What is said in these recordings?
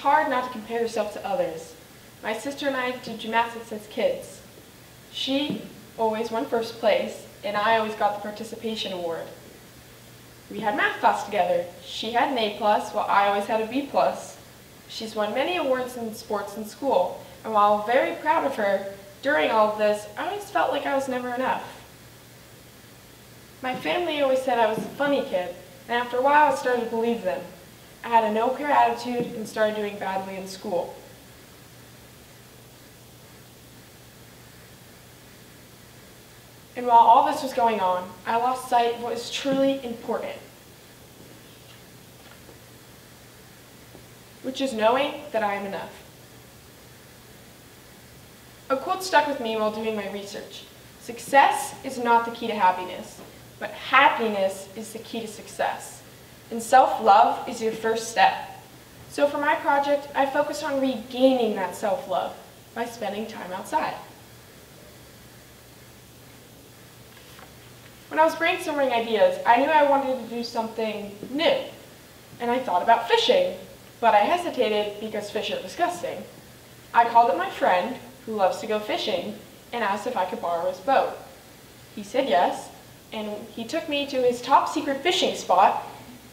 hard not to compare yourself to others. My sister and I did gymnastics as kids. She always won first place, and I always got the participation award. We had math class together. She had an A+, while I always had a B+. She's won many awards in sports in school, and while very proud of her, during all of this, I always felt like I was never enough. My family always said I was a funny kid, and after a while I started to believe them. I had a no-care attitude and started doing badly in school. And while all this was going on, I lost sight of what was truly important, which is knowing that I am enough. A quote stuck with me while doing my research. Success is not the key to happiness, but happiness is the key to success. And self-love is your first step. So for my project, I focused on regaining that self-love by spending time outside. When I was brainstorming ideas, I knew I wanted to do something new. And I thought about fishing, but I hesitated because fish are disgusting. I called up my friend, who loves to go fishing, and asked if I could borrow his boat. He said yes, and he took me to his top secret fishing spot,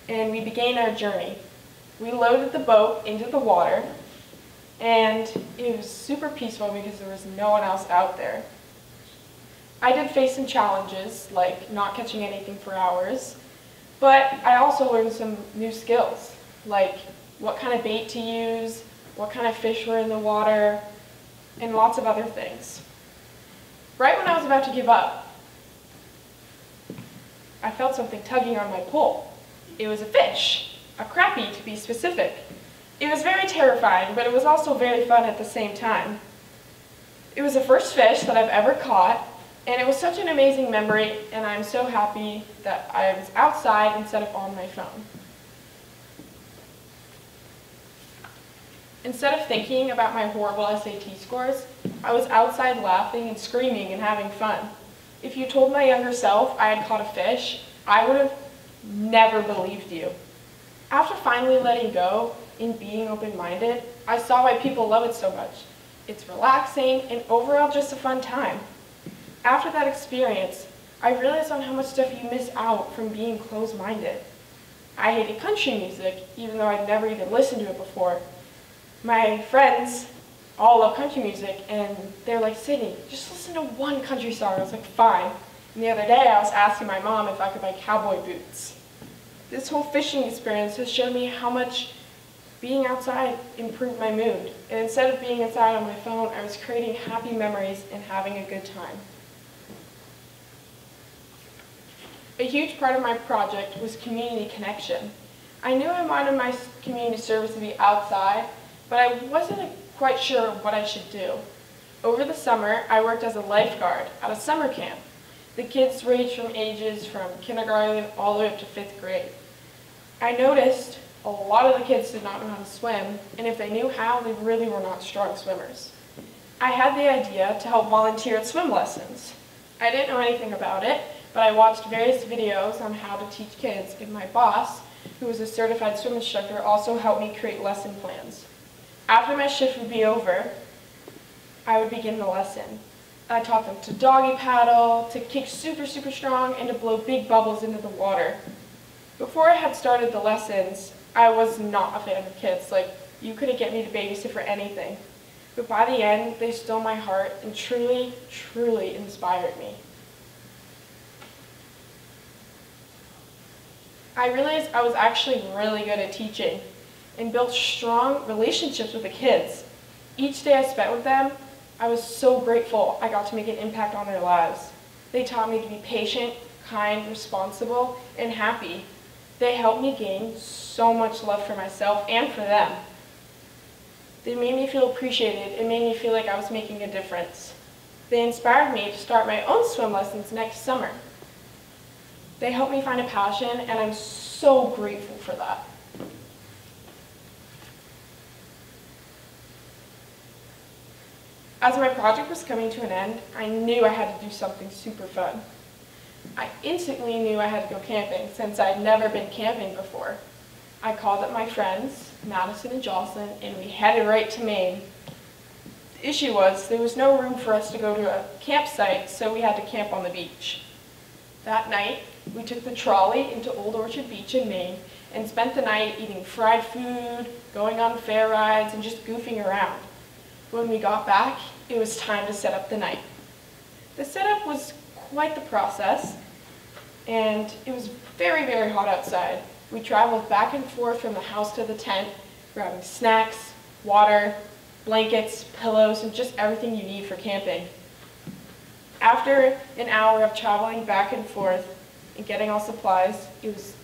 and we began our journey. We loaded the boat into the water, and it was super peaceful because there was no one else out there. I did face some challenges, like not catching anything for hours, but I also learned some new skills, like what kind of bait to use, what kind of fish were in the water, and lots of other things. Right when I was about to give up, I felt something tugging on my pole. It was a fish, a crappie to be specific. It was very terrifying, but it was also very fun at the same time. It was the first fish that I've ever caught, and it was such an amazing memory, and I'm so happy that I was outside instead of on my phone. Instead of thinking about my horrible SAT scores, I was outside laughing and screaming and having fun. If you told my younger self I had caught a fish, I would have never believed you. After finally letting go and being open-minded, I saw why people love it so much. It's relaxing and overall just a fun time. After that experience, I realized on how much stuff you miss out from being closed-minded. I hated country music, even though I'd never even listened to it before. My friends all love country music, and they're like, Sydney, just listen to one country song. I was like, fine. And the other day, I was asking my mom if I could buy cowboy boots. This whole fishing experience has shown me how much being outside improved my mood. And instead of being inside on my phone, I was creating happy memories and having a good time. A huge part of my project was community connection. I knew I wanted my community service to be outside, but I wasn't quite sure what I should do. Over the summer, I worked as a lifeguard at a summer camp. The kids ranged from ages from kindergarten all the way up to 5th grade. I noticed a lot of the kids did not know how to swim, and if they knew how, they really were not strong swimmers. I had the idea to help volunteer at swim lessons. I didn't know anything about it, but I watched various videos on how to teach kids, and my boss, who was a certified swim instructor, also helped me create lesson plans. After my shift would be over, I would begin the lesson. I taught them to doggy paddle, to kick super strong, and to blow big bubbles into the water. Before I had started the lessons, I was not a fan of kids. Like, you couldn't get me to babysit for anything. But by the end, they stole my heart and truly inspired me. I realized I was actually really good at teaching and built strong relationships with the kids. Each day I spent with them, I was so grateful I got to make an impact on their lives. They taught me to be patient, kind, responsible, and happy. They helped me gain so much love for myself and for them. They made me feel appreciated and made me feel like I was making a difference. They inspired me to start my own swim lessons next summer. They helped me find a passion, and I'm so grateful for that. As my project was coming to an end, I knew I had to do something super fun. I instantly knew I had to go camping, since I'd never been camping before. I called up my friends, Madison and Jocelyn, and we headed right to Maine. The issue was there was no room for us to go to a campsite, so we had to camp on the beach. That night, we took the trolley into Old Orchard Beach in Maine and spent the night eating fried food, going on fair rides, and just goofing around. When we got back, it was time to set up the night. The setup was quite the process, and it was very, very hot outside. We traveled back and forth from the house to the tent, grabbing snacks, water, blankets, pillows, and just everything you need for camping. After an hour of traveling back and forth and getting all supplies, it was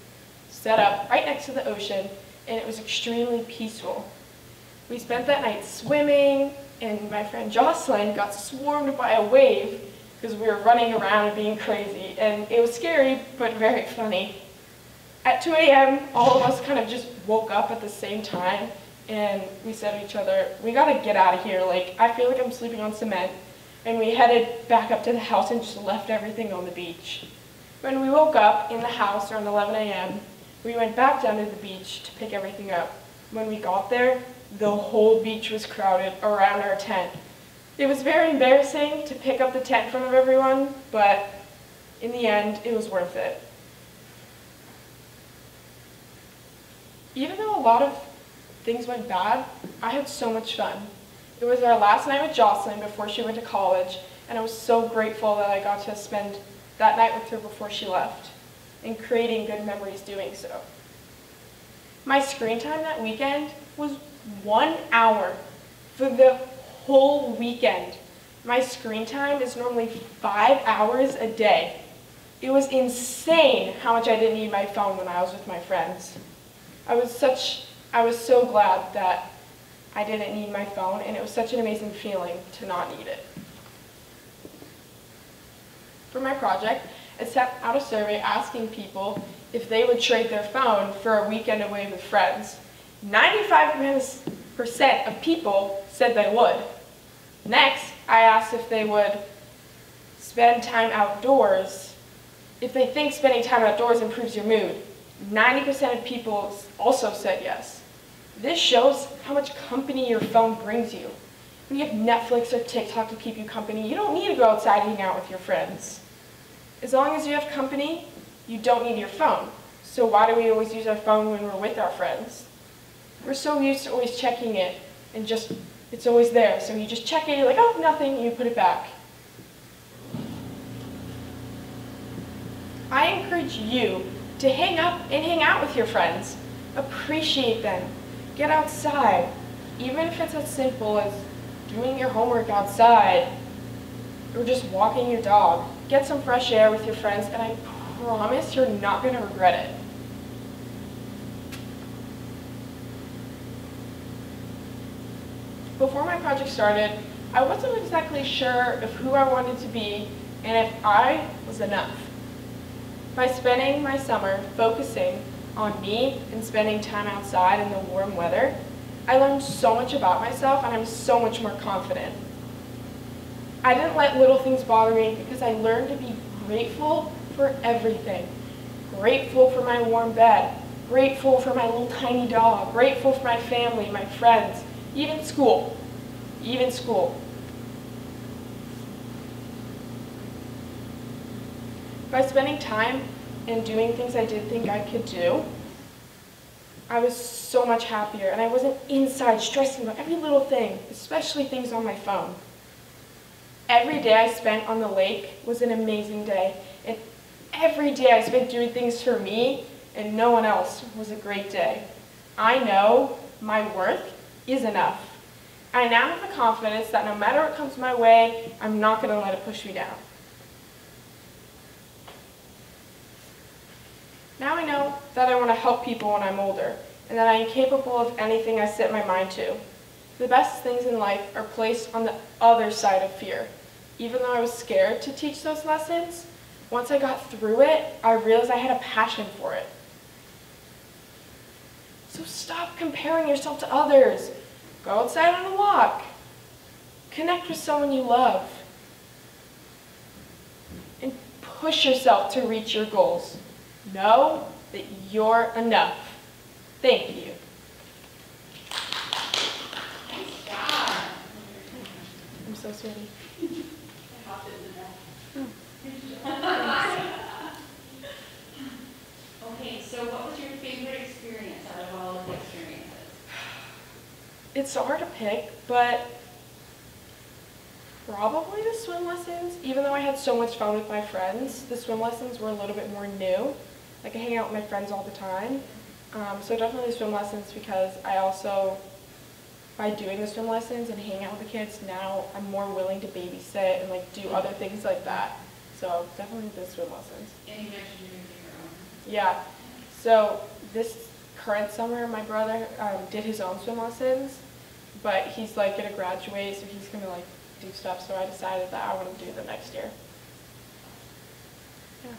set up right next to the ocean, and it was extremely peaceful. We spent that night swimming, and my friend Jocelyn got swarmed by a wave because we were running around and being crazy, and it was scary but very funny. At 2 a.m., all of us kind of just woke up at the same time, and we said to each other, we gotta get out of here, like, I feel like I'm sleeping on cement. And we headed back up to the house and just left everything on the beach. When we woke up in the house around 11 a.m., we went back down to the beach to pick everything up. When we got there, the whole beach was crowded around our tent. It was very embarrassing to pick up the tent in front of everyone, but in the end, it was worth it. Even though a lot of things went bad, I had so much fun. It was our last night with Jocelyn before she went to college, and I was so grateful that I got to spend that night with her before she left, and creating good memories doing so. My screen time that weekend was 1 hour for the whole weekend. My screen time is normally 5 hours a day. It was insane how much I didn't need my phone when I was with my friends. I was so glad that I didn't need my phone, and it was such an amazing feeling to not need it. For my project, I sent out a survey asking people if they would trade their phone for a weekend away with friends. 95% of people said they would. Next, I asked if they would spend time outdoors, if they think spending time outdoors improves your mood. 90% of people also said yes. This shows how much company your phone brings you. When you have Netflix or TikTok to keep you company, you don't need to go outside and hang out with your friends. As long as you have company, you don't need your phone. So why do we always use our phone when we're with our friends? We're so used to always checking it, and just, it's always there. So you just check it, you're like, oh, nothing, and you put it back. I encourage you to hang out with your friends. Appreciate them. Get outside, even if it's as simple as doing your homework outside or just walking your dog. Get some fresh air with your friends, and I promise you're not going to regret it. Before my project started, I wasn't exactly sure of who I wanted to be and if I was enough. By spending my summer focusing on me and spending time outside in the warm weather, I learned so much about myself, and I'm so much more confident. I didn't let little things bother me because I learned to be grateful for everything. Grateful for my warm bed, grateful for my little tiny dog, grateful for my family, my friends, even school. By spending time and doing things I did think I could do, I was so much happier, and I wasn't inside stressing about every little thing, especially things on my phone. Every day I spent on the lake was an amazing day, and every day I spent doing things for me and no one else was a great day. I know my worth is enough. I now have the confidence that no matter what comes my way, I'm not going to let it push me down. Now I know that I want to help people when I'm older, and that I am capable of anything I set my mind to. The best things in life are placed on the other side of fear. Even though I was scared to teach those lessons, once I got through it, I realized I had a passion for it. So stop comparing yourself to others. Go outside on a walk. Connect with someone you love. And push yourself to reach your goals. Know that you're enough. Thank you. Nice job. I'm so sweaty. I hopped in the back. Okay, so what was your favorite experience out of all of the experiences? It's so hard to pick, but probably the swim lessons. Even though I had so much fun with my friends, the swim lessons were a little bit more new. Like I hang out with my friends all the time. So definitely swim lessons, because I also, by doing the swim lessons and hanging out with the kids, now I'm more willing to babysit and like do other things like that. So definitely the swim lessons. And you mentioned you're doing your own. Yeah. So this current summer, my brother did his own swim lessons, but he's like gonna graduate, so he's gonna like do stuff. So I decided that I want to do them next year. Yeah.